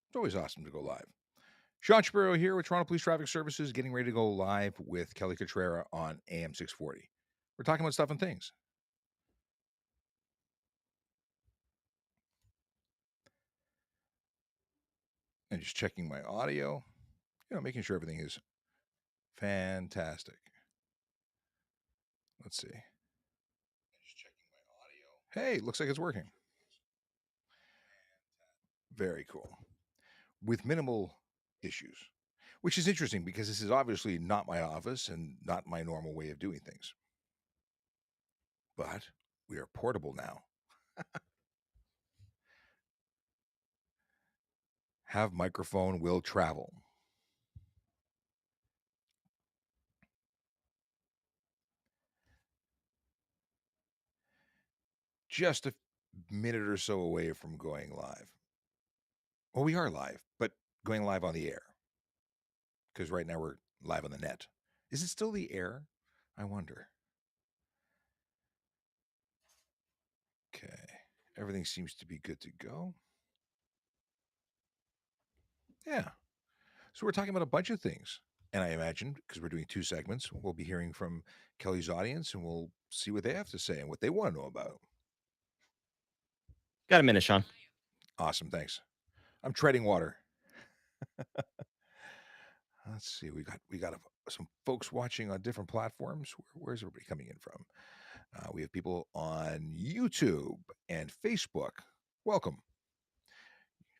It's always awesome to go live. Sean Shapiro here with Toronto Police Traffic Services, getting ready to go live with Kelly Cutrara on AM640. We're talking about stuff and things. And just checking my audio, making sure everything is fantastic. Let's see. Hey, looks like it's working. Very cool. With minimal issues, which is interesting because this is obviously not my office and not my normal way of doing things. But we are portable now. Have microphone will travel. Just a minute or so away from going live. Well, we are live, but going live on the air because right now we're live on the net. Is it still the air? I wonder. Okay. Everything seems to be good to go. Yeah. So we're talking about a bunch of things. And I imagine, because we're doing two segments, we'll be hearing from Kelly's audience and we'll see what they have to say and what they want to know about. Got a minute, Sean. Awesome. Thanks. I'm treading water. Let's see. We got some folks watching on different platforms. Where's everybody coming in from? We have people on YouTube and Facebook. Welcome.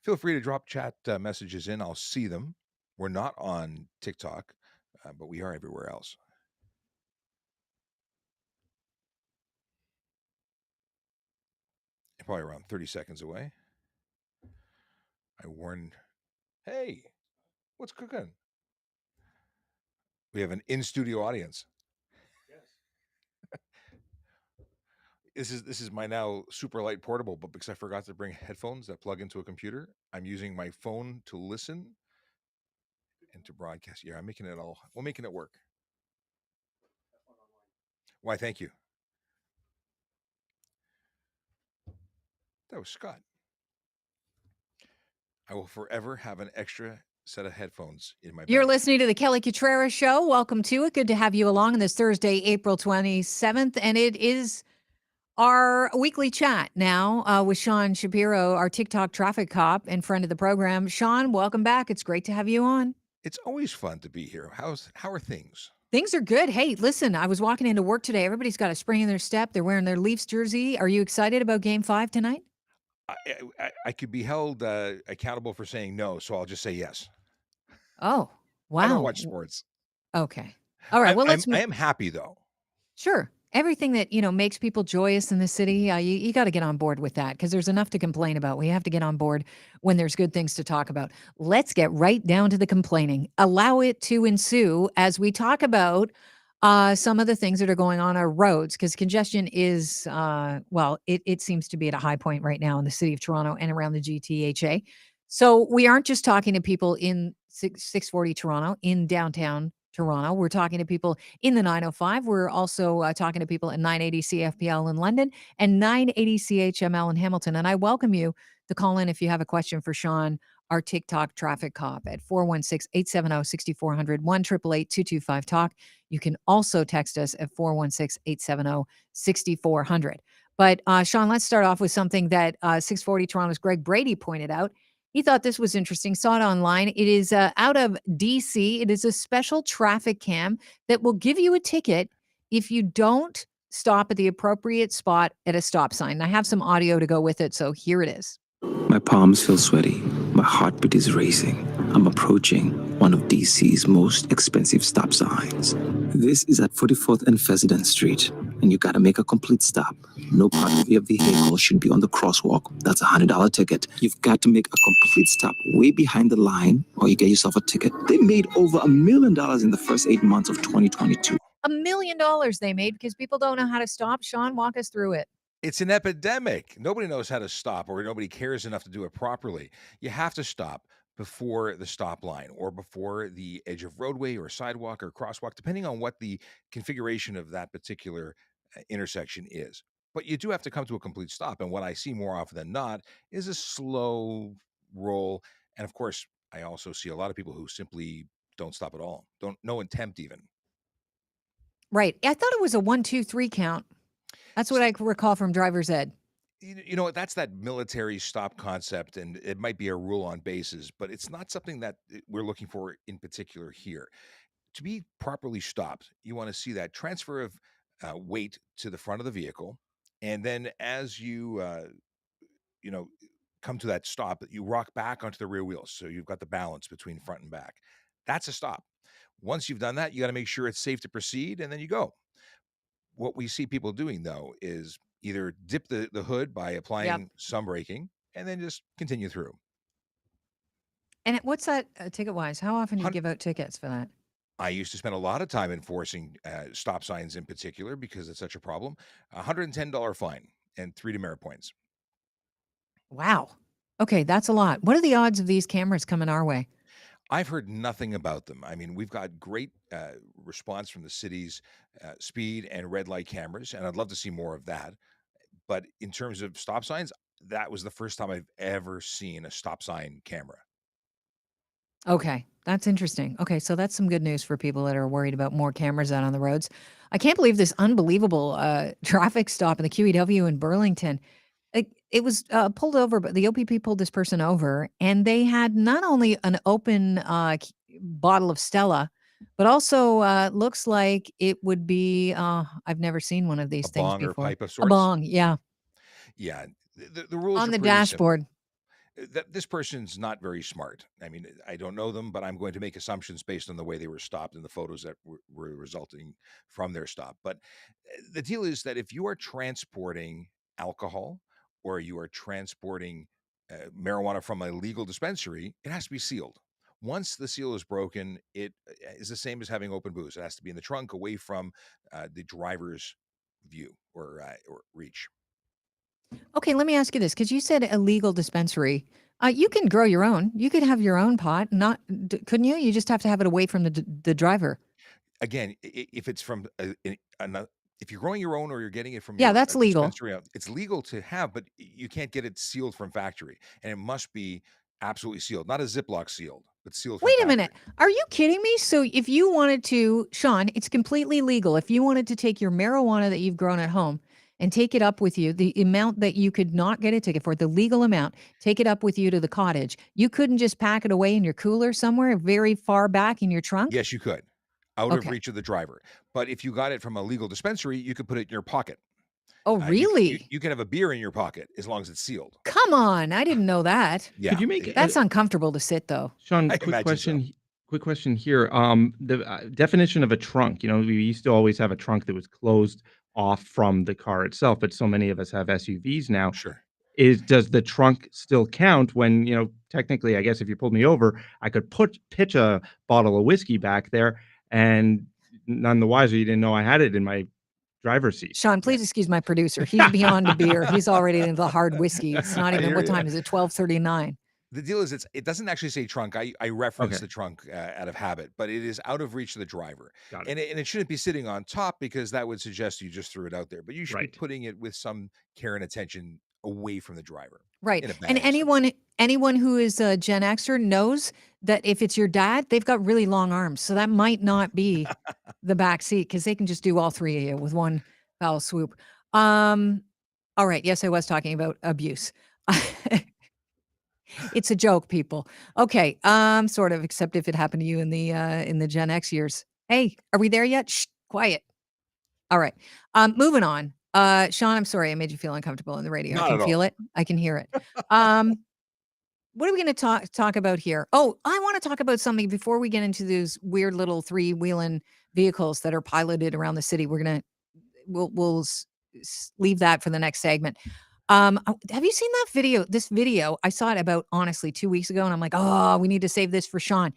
Feel free to drop chat messages in. I'll see them. We're not on TikTok, but we are everywhere else. Probably around 30 seconds away. I warn. Hey, what's cooking? We have an in-studio audience. This is my now super light portable, but because I forgot to bring headphones that plug into a computer, I'm using my phone to listen and to broadcast. Yeah, I'm making it all. We're making it work. Why? Thank you. That was Scott. I will forever have an extra set of headphones in my You're bag. listening to the Kelly Cutrara Show. Welcome to it. Good to have you along on this Thursday, April 27th. And it is our weekly chat now with Sean Shapiro, our TikTok traffic cop and friend of the program. Sean, welcome back. It's great to have you on. It's always fun to be here. How are things? Things are good. Hey, listen, I was walking into work today. Everybody's got a spring in their step. They're wearing their Leafs jersey. Are you excited about game 5 tonight? I could be held accountable for saying no, so I'll just say yes. Oh, I don't wow. watch sports. Okay. All right. Well, I am happy though. Sure. Everything that, makes people joyous in the city, you got to get on board with that because there's enough to complain about. We have to get on board when there's good things to talk about. Let's get right down to the complaining. Allow it to ensue as we talk about some of the things that are going on our roads because congestion is, it seems to be at a high point right now in the city of Toronto and around the GTHA. So we aren't just talking to people in 640 Toronto, in downtown Toronto. We're talking to people in the 905. We're also talking to people at 980 CFPL in London and 980 CHML in Hamilton. And I welcome you to call in if you have a question for Sean, our TikTok traffic cop at 416-870-6400, 1-888-225-TALK. You can also text us at 416-870-6400. But Sean, let's start off with something that 640 Toronto's Greg Brady pointed out. He thought this was interesting, saw it online. It is out of DC. It is a special traffic cam that will give you a ticket if you don't stop at the appropriate spot at a stop sign. I have some audio to go with it, so here it is. My palms feel sweaty. My heartbeat is racing. I'm approaching one of DC's most expensive stop signs. This is at 44th and President Street, and you gotta make a complete stop. No part of your vehicle should be on the crosswalk. That's a $100 ticket. You've got to make a complete stop way behind the line, or you get yourself a ticket. They made over $1 million in the first 8 months of 2022. $1 million they made because people don't know how to stop. Sean, walk us through it. It's an epidemic. Nobody knows how to stop, or nobody cares enough to do it properly. You have to stop before the stop line or before the edge of roadway or sidewalk or crosswalk, depending on what the configuration of that particular intersection is. But you do have to come to a complete stop. And what I see more often than not is a slow roll And of course, I also see a lot of people who simply don't stop at all. Don't no attempt even. Right. I thought it was a 1, 2, 3 count. That's what I recall from driver's ed. You know what? That's that military stop concept, and it might be a rule on bases, but it's not something that we're looking for in particular here. To be properly stopped, you want to see that transfer of weight to the front of the vehicle, and then as you know, come to that stop, you rock back onto the rear wheels, so you've got the balance between front and back. That's a stop. Once you've done that, you got to make sure it's safe to proceed, and then you go. What we see people doing though is either dip the hood by Yep. applying some braking and then just continue through. And what's that ticket wise? How often do you Hun- give out tickets for that? I used to spend a lot of time enforcing stop signs in particular because it's such a problem. $110 fine and 3 demerit points. Wow. Okay, that's a lot. What are the odds of these cameras coming our way? I've heard nothing about them. I mean, we've got great response from the city's speed and red light cameras, and I'd love to see more of that. But in terms of stop signs, that was the first time I've ever seen a stop sign camera. Okay, that's interesting. Okay, so that's some good news for people that are worried about more cameras out on the roads. I can't believe this unbelievable traffic stop in the QEW in Burlington. It was pulled over, but the OPP pulled this person over, and they had not only an open bottle of Stella, but also looks like it would be. I've never seen one of A these things bong or before. pipe of A sorts. bong, yeah, Yeah, the rules on are the pretty simple. dashboard. That this person's not very smart. I mean, I don't know them, but I'm going to make assumptions based on the way they were stopped and the photos that were resulting from their stop. But the deal is that if you are transporting alcohol or you are transporting marijuana from a legal dispensary, it has to be sealed. Once the seal is broken, it is the same as having open booze. It has to be in the trunk, away from the driver's view or reach. Okay, let me ask you this, because you said a legal dispensary. You can grow your own. You could have your own pot, not couldn't you? You just have to have it away from the driver. Again, if it's from if you're growing your own or you're getting it from Yeah, your that's legal. dispensary, it's legal to have, but you can't get it sealed from factory, and it must be absolutely sealed, not a Ziploc sealed, but sealed from Wait a minute. factory. Are you kidding me? So if you wanted to, Sean, it's completely legal. If you wanted to take your marijuana that you've grown at home and take it up with you, the amount that you could not get a ticket for, the legal amount, take it up with you to the cottage. You couldn't just pack it away in your cooler somewhere very far back in your trunk? Yes, you could, out of Okay. reach of the driver. But if you got it from a legal dispensary, you could put it in your pocket. Oh, really? You can have a beer in your pocket as long as it's sealed. Come on. I didn't know that. Could Yeah, you make That's uncomfortable to sit though. Sean, I imagine so. quick question here. The definition of a trunk, you know, we used to always have a trunk that was closed off from the car itself, but so many of us have SUVs now. Sure. Does the trunk still count when, you know, technically, I guess if you pulled me over, I could pitch a bottle of whiskey back there and none the wiser you didn't know I had it in my driver's seat. Sean, please excuse my producer. He's beyond a beer. He's already into the hard whiskey. It's not I even, hear what you. time is it? 12:39. The deal is it doesn't actually say trunk. I reference Okay, the trunk out of habit, but it is out of reach of the driver, got it. and it shouldn't be sitting on top because that would suggest you just threw it out there. But you should be Right. putting it with some care and attention away from the driver Right. in a And bag somewhere. anyone who is a Gen Xer knows that if it's your dad, they've got really long arms. So that might not be the back seat because they can just do all three of you with one foul swoop. Um, all right. Yes, I was talking about abuse. It's a joke, people. Okay. Sort of, except if it happened to you in the Gen X years. Hey, are we there yet? Shh, quiet. All right. Moving on. Sean, I'm sorry I made you feel uncomfortable in the radio. I Not can at all. feel it. I can hear it. Um, what are we going to talk about here? Oh, I want to talk about something before we get into those weird little three-wheeling vehicles that are piloted around the city. We'll leave that for the next segment. Have you seen that video? This video, I saw it about honestly 2 weeks ago, and I'm like, oh, we need to save this for Sean.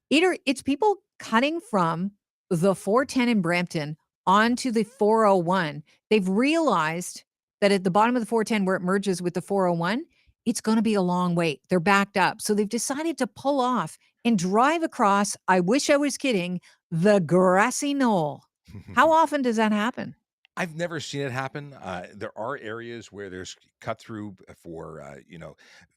It's people cutting from the 410 in Brampton onto the 401. They've realized that at the bottom of the 410 where it merges with the 401, it's going to be a long wait. They're backed up. So they've decided to pull off and drive across, I wish I was kidding, the grassy knoll. How often does that happen? I've never seen it happen. There are areas where there's cut through for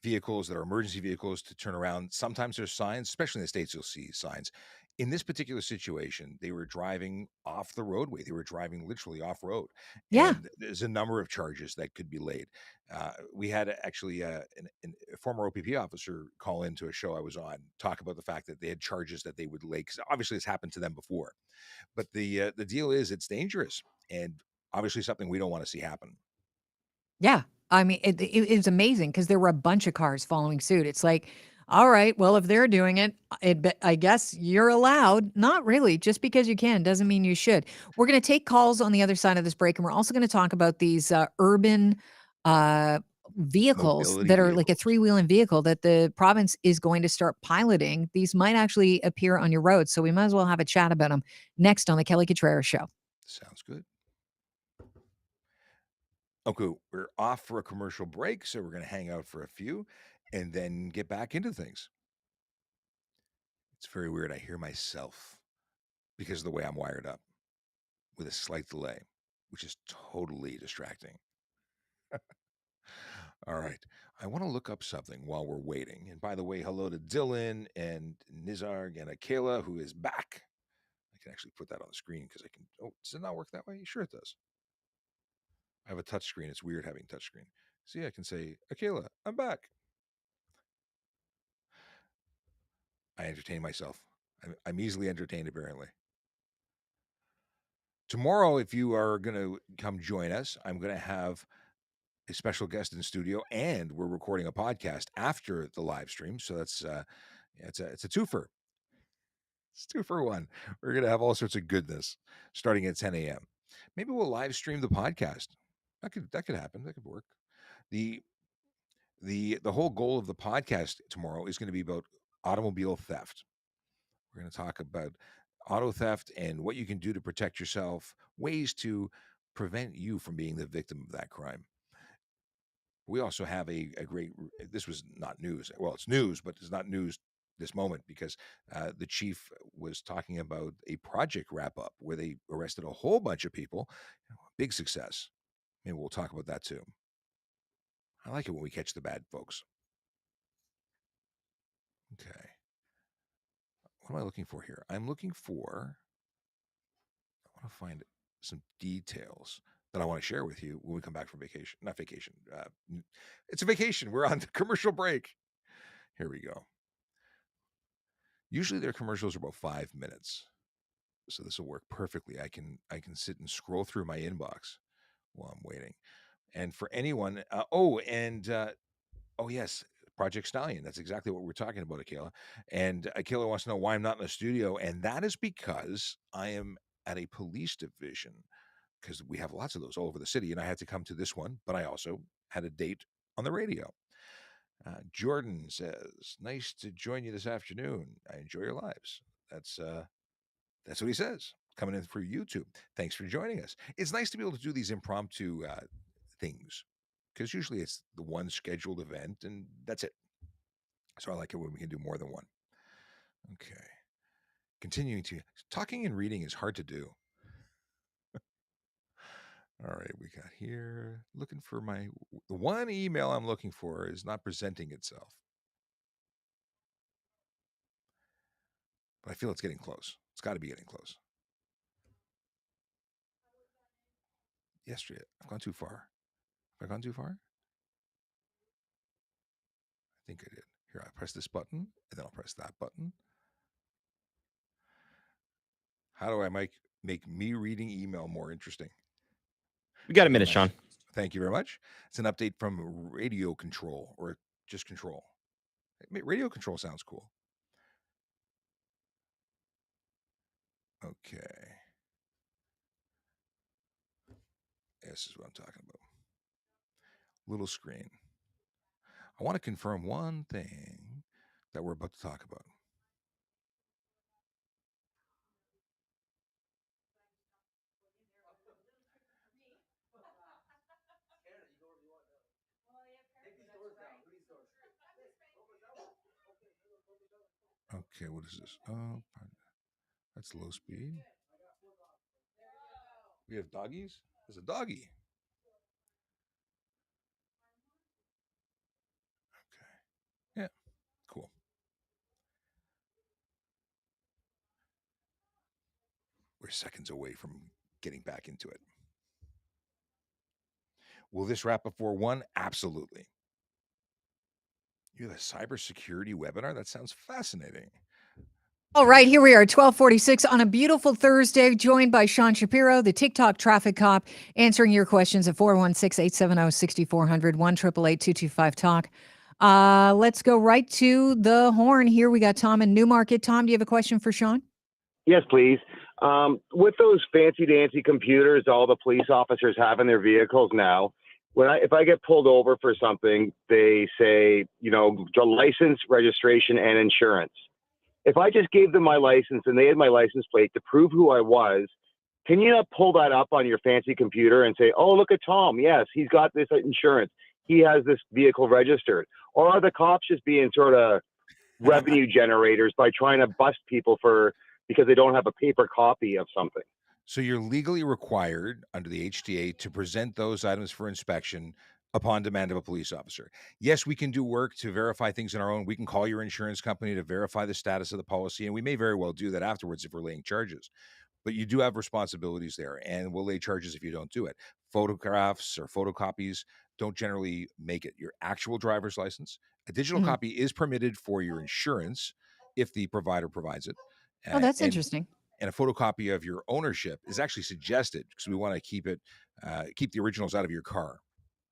vehicles that are emergency vehicles to turn around. Sometimes there's signs, especially in the states. You'll see signs. In this particular situation, they were driving off the roadway. They were driving literally off road, Yeah. and there's a number of charges that could be laid. We had actually a former OPP officer call into a show I was on, talk about the fact that they had charges that they would lay because obviously it's happened to them before. But the deal is it's dangerous and obviously something we don't want to see happen. Yeah. I mean, it's amazing because there were a bunch of cars following suit. It's like, all right, well, if they're doing it, I guess you're allowed. Not really. Just because you can doesn't mean you should. We're going to take calls on the other side of this break, and we're also going to talk about these urban uh, vehicles Mobility that are like a vehicles three-wheeling vehicle that the province is going to start piloting. These might actually appear on your road, so we might as well have a chat about them next on the Kelly Cutrara Show. sounds good. Okay, we're off for a commercial break, so we're going to hang out for a few and then get back into things. It's very weird. I hear myself because of the way I'm wired up with a slight delay, which is totally distracting. All right. I want to look up something while we're waiting. And by the way, hello to Dylan and Nizarg and Akela, who is back. I can actually put that on the screen because I can. Oh, does it not work that way? Sure, it does. I have a touch screen. It's weird having touch screen. See, I can say, Akela, I'm back. I entertain myself. I'm easily entertained, apparently. Tomorrow, if you are going to come join us, I'm going to have a special guest in studio, and we're recording a podcast after the live stream. So that's it's a twofer. It's 2 for 1. We're going to have all sorts of goodness starting at 10 a.m. Maybe we'll live stream the podcast. That could happen. That could work. The the whole goal of the podcast tomorrow is going to be about automobile theft. We're going to talk about auto theft and what you can do to protect yourself, ways to prevent you from being the victim of that crime. We also have a great, this was not news. Well, it's news, but it's not news this moment because the chief was talking about a project wrap up where they arrested a whole bunch of people. Big success. Maybe we'll talk about that too. I like it when we catch the bad folks. Okay. What am I looking for here? I'm looking for, I want to find some details that I want to share with you when we come back from vacation. Not vacation. It's a vacation. We're on the commercial break. Here we go. Usually their commercials are about 5 minutes. So this will work perfectly. I can sit and scroll through my inbox while I'm waiting. And for anyone, oh yes, Project Stallion. That's exactly what we're talking about, Akela. And Akela wants to know why I'm not in the studio, and that is because I am at a police division because we have lots of those all over the city, and I had to come to this one, but I also had a date on the radio. Jordan says, "Nice to join you this afternoon. I enjoy your lives." That's what he says. Coming in through YouTube. Thanks for joining us. It's nice to be able to do these impromptu things because usually it's the one scheduled event and that's it. So I like it when we can do more than one. Okay. Continuing to talking and reading is hard to do. All right, we got here looking for the one email I'm looking for is not presenting itself. But I feel it's getting close. It's got to be getting close. Yesterday, I've gone too far. Have I gone too far? I think I did. Here, I press this button, and then I'll press that button. How do I make me reading email more interesting? We got a minute, Sean. Thank you very much. It's an update from Radio Control, or just Control. Radio Control sounds cool. Okay. This is what I'm talking about. Little screen. I want to confirm one thing that we're about to talk about. Okay, what is this? Oh, that's low speed. We have doggies? There's a doggy. Okay. Yeah. Cool. We're seconds away from getting back into it. Will this wrap before 1? Absolutely. You have a cybersecurity webinar? That sounds fascinating. All right, here we are, 1246 on a beautiful Thursday, joined by Sean Shapiro, the TikTok traffic cop, answering your questions at 416-870-6400, 1-888-225-TALK. Let's go right to the horn here. We got Tom in Newmarket. Tom, do you have a question for Sean? Yes, please. With those fancy dancy computers all the police officers have in their vehicles now, if I get pulled over for something, they say, the license, registration, and insurance. If I just gave them my license and they had my license plate to prove who I was, can you not pull that up on your fancy computer and say, oh, look at Tom. Yes, he's got this insurance. He has this vehicle registered. Or are the cops just being sort of revenue generators by trying to bust people because they don't have a paper copy of something? So you're legally required under the HTA to present those items for inspection upon demand of a police officer. Yes, we can do work to verify things on our own. We can call your insurance company to verify the status of the policy, and we may very well do that afterwards if we're laying charges. But you do have responsibilities there, and we'll lay charges if you don't do it. Photographs or photocopies don't generally make it your actual driver's license. A digital Mhm. copy is permitted for your insurance if the provider provides it. Oh, that's And interesting. a photocopy of your ownership is actually suggested because we want to keep the originals out of your car.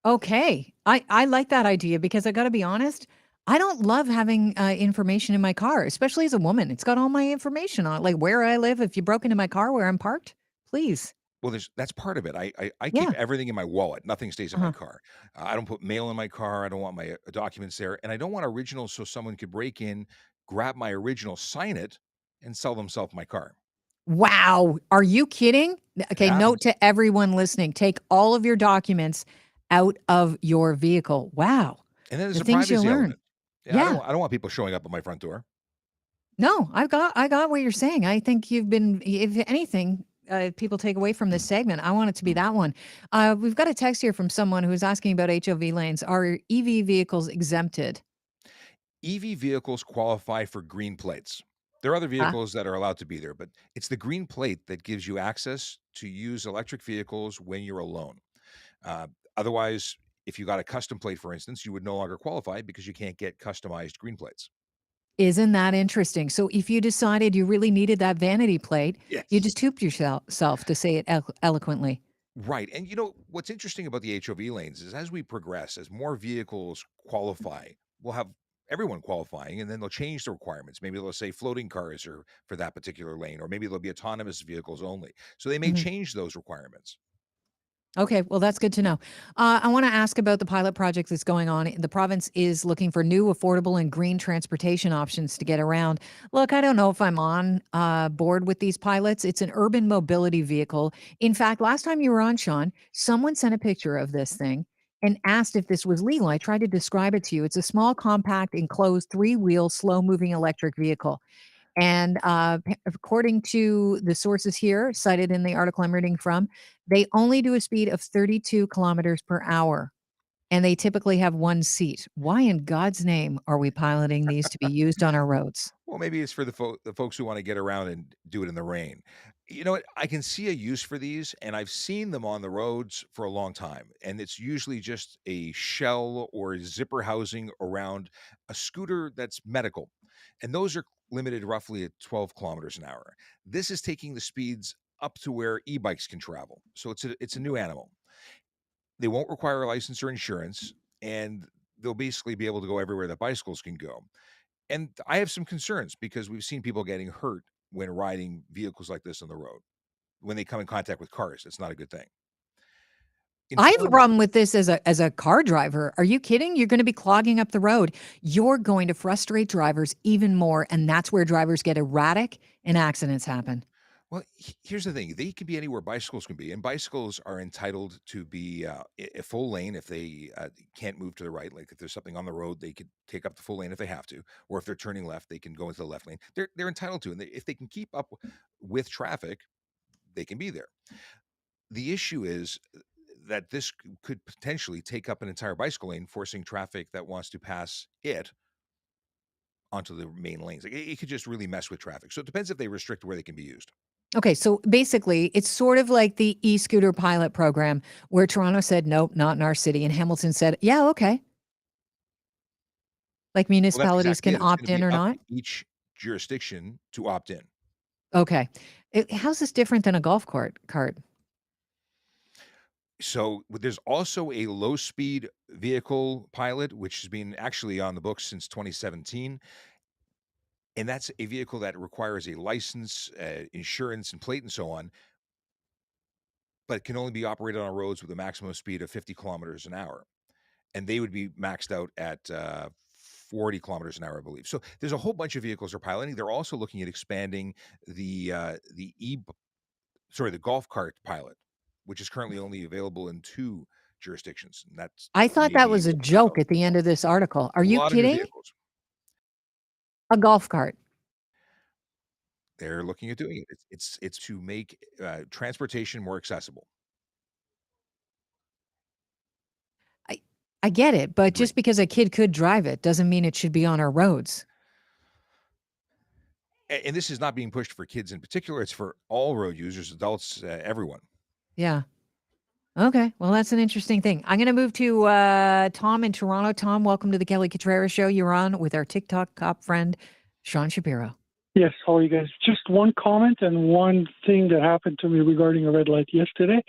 Okay. I like that idea because I got to be honest, I don't love having information in my car, especially as a woman. It's got all my information on it, like where I live. If you broke into my car, where I'm parked, please. Well, that's part of it. I keep Yeah. everything in my wallet. Nothing stays in my Uh-huh. car. I don't put mail in my car. I don't want my documents there, and I don't want originals so someone could break in, grab my original, sign it, and sell themselves my car. Wow. Are you kidding? It Okay. Note happens. to everyone listening, take all of your documents out of your vehicle. Wow. And then there's The a things you privacy learn. element. Yeah, Yeah. I don't want people showing up at my front door. No, I got what you're saying. I think you've been, if anything, people take away from this segment. I want it to be that one. We've got a text here from someone who's asking about HOV lanes. Are EV vehicles exempted? EV vehicles qualify for green plates. There are other Ah, vehicles that are allowed to be there, but it's the green plate that gives you access to use electric vehicles when you're alone. Uh, Otherwise, if you got a custom plate, for instance, you would no longer qualify because you can't get customized green plates. isn't that interesting? So if you decided you really needed that vanity plate, you Yes. just tooped yourself to say it eloquently. Right. And what's interesting about the HOV lanes is as we progress, as more vehicles qualify, we'll have everyone qualifying and then they'll change the requirements. Maybe they'll say floating cars are for that particular lane, or maybe they'll be autonomous vehicles only. So they may Mhm. change those requirements. Okay, well, that's good to know. I want to ask about the pilot project that's going on. The province is looking for new, affordable, and green transportation options to get around. Look, I don't know if I'm on board with these pilots. It's an urban mobility vehicle. In fact, last time you were on, Sean, someone sent a picture of this thing and asked if this was legal. I tried to describe it to you. It's a small, compact, enclosed, three-wheel, slow-moving electric vehicle. And according to the sources here cited in the article I'm reading from, they only do a speed of 32 kilometers per hour and they typically have one seat. Why in God's name are we piloting these to be used on our roads? Well, maybe it's for the folks who want to get around and do it in the rain. You know what? I can see a use for these, and I've seen them on the roads for a long time. And it's usually just a shell or zipper housing around a scooter that's medical. And those are limited roughly at 12 kilometers an hour. This is taking the speeds up to where e-bikes can travel. So it's a new animal. They won't require a license or insurance, and they'll basically be able to go everywhere that bicycles can go. And I have some concerns because we've seen people getting hurt when riding vehicles like this on the road. When they come in contact with cars, it's not a good thing. In I have a terms, problem with this as a car driver. Are you kidding? You're going to be clogging up the road. You're going to frustrate drivers even more, and that's where drivers get erratic and accidents happen. well, here's the thing: they can be anywhere bicycles can be, and bicycles are entitled to be a full lane if they can't move to the right. Like if there's something on the road, they could take up the full lane if they have to, or if they're turning left, they can go into the left lane. They're entitled to, and if they can keep up with traffic, they can be there. The issue is that this could potentially take up an entire bicycle lane, forcing traffic that wants to pass it onto the main lanes. Like, it could just really mess with traffic. So it depends if they restrict where they can be used. Okay, so basically, it's sort of like the e-scooter pilot program where Toronto said, "Nope, not in our city," and Hamilton said, "Yeah, okay." Like Well, that's municipalities exactly can it. It's gonna opt in be or up not? to each jurisdiction to opt in. Okay. How's this different than a golf cart? So there's also a low speed vehicle pilot, which has been actually on the books since 2017. And that's a vehicle that requires a license, insurance, and plate, and so on, but can only be operated on roads with a maximum speed of 50 kilometers an hour. And they would be maxed out at 40 kilometers an hour, I believe. So there's a whole bunch of vehicles they're piloting. They're also looking at expanding the golf cart pilot, which is currently only available in 2 jurisdictions, and that's I thought that maybe was a what comes joke out. at the end of this article. Are A you lot of new kidding? vehicles. A golf cart. They're looking at doing it. It's to make transportation more accessible. I I get it, but Agree. just because a kid could drive it doesn't mean it should be on our roads. And this is not being pushed for kids in particular. It's for all road users, adults, everyone. Yeah. Okay. Well, that's an interesting thing. I'm going to move to Tom in Toronto. Tom, welcome to the Kelly Cutrara Show. You're on with our TikTok cop friend, Sean Shapiro. Yes, how are you guys? Just one comment and one thing that happened to me regarding a red light yesterday.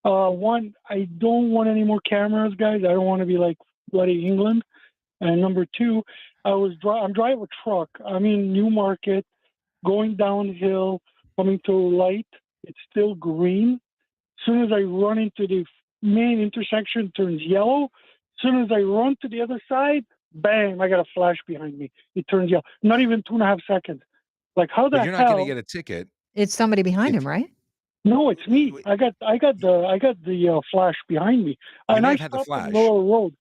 One, I don't want any more cameras, guys. I don't want to be like bloody England. And number two, I'm driving a truck. I'm in Newmarket, going downhill, coming to a light. It's still green. As soon as I run into the main intersection, it turns yellow. As soon as I run to the other side, bang! I got a flash behind me. It turns yellow. Not even 2.5 seconds. Like, how But the you're not gonna hell? get a ticket It's somebody behind if him, right? No, it's me. you I got the flash behind me, and may I have had the stopped in the flash. middle of the road.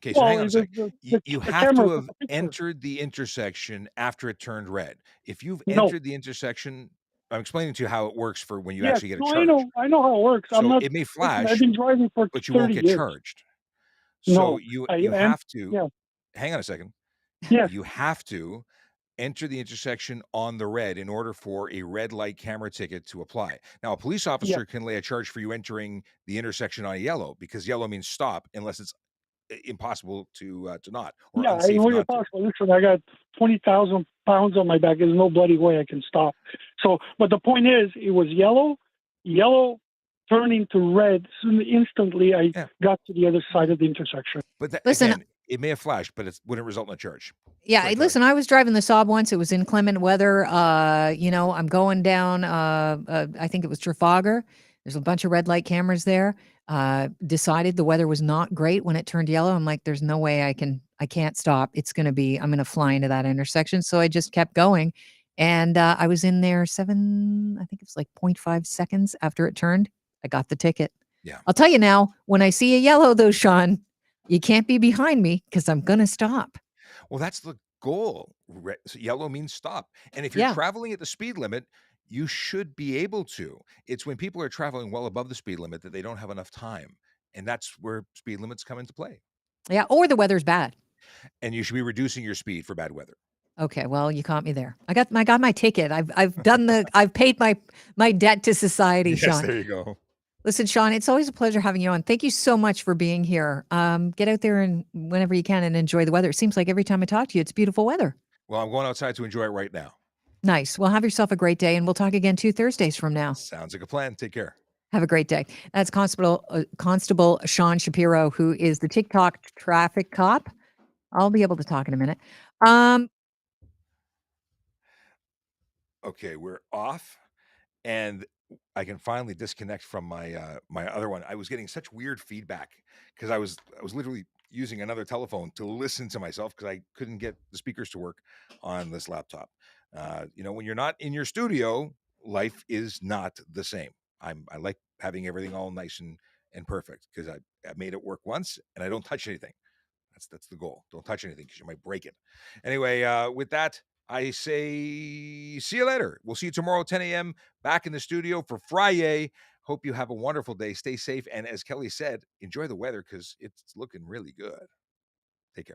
Okay, so hang Well, on a sec. You the have camera to took have a picture. entered the intersection after it turned red. If you've No, entered the intersection, I'm explaining to you how it works for when you yes, actually get a no, charge. I know how it works. I'm So not. it may Listen, I've flash, been driving for but you won't 30 get years. charged. So No, you and have to yeah, hang on a second. yes, You have to enter the intersection on the red in order for a red light camera ticket to apply. Now, a police yeah, officer can lay a charge for you entering the intersection on yellow because yellow means stop unless it's impossible to not or yeah. I unsafe know you're not to. possible. Listen, I got 20,000 pounds on my back. There's no bloody way I can stop. So, but the point is, it was yellow turning to red. Soon, instantly, I Yeah. got to the other side of the intersection. But Listen, again, it may have flashed, but it wouldn't result in a charge. yeah, Sorry, go ahead. listen, I was driving the Saab once. It was inclement weather. I'm going down, I think it was Trafalgar. There's a bunch of red light cameras there. Decided the weather was not great when it turned yellow. I'm like, there's no way I can't stop. I'm going to fly into that intersection. So I just kept going. And I was in there I think it was like 0.5 seconds after it turned. I got the ticket. Yeah. I'll tell you now, when I see a yellow though, Sean, you can't be behind me because I'm going to stop. Well, that's the goal. So yellow means stop. And if you're Yeah. traveling at the speed limit, you should be able to. It's when people are traveling well above the speed limit that they don't have enough time. And that's where speed limits come into play. Yeah. Or the weather's bad. And you should be reducing your speed for bad weather. Okay, well, you caught me there. I got my ticket. I've paid my debt to society, Yes, Sean. there you go. Listen, Sean, it's always a pleasure having you on. Thank you so much for being here. Get out there and whenever you can and enjoy the weather. It seems like every time I talk to you, it's beautiful weather. Well, I'm going outside to enjoy it right now. Nice. Well, have yourself a great day, and we'll talk again 2 Thursdays from now. Sounds like a plan. Take care. Have a great day. That's Constable Sean Shapiro, who is the TikTok traffic cop. I'll be able to talk in a minute. Okay, we're off, and I can finally disconnect from my other one. I was getting such weird feedback because I was literally using another telephone to listen to myself because I couldn't get the speakers to work on this laptop. When you're not in your studio, life is not the same. I like having everything all nice and perfect because I made it work once and I don't touch anything. That's the goal. Don't touch anything because you might break it. Anyway, with that, I say see you later. We'll see you tomorrow, 10 a.m. back in the studio for Friday. Hope you have a wonderful day. Stay safe. And as Kelly said, enjoy the weather because it's looking really good. Take care.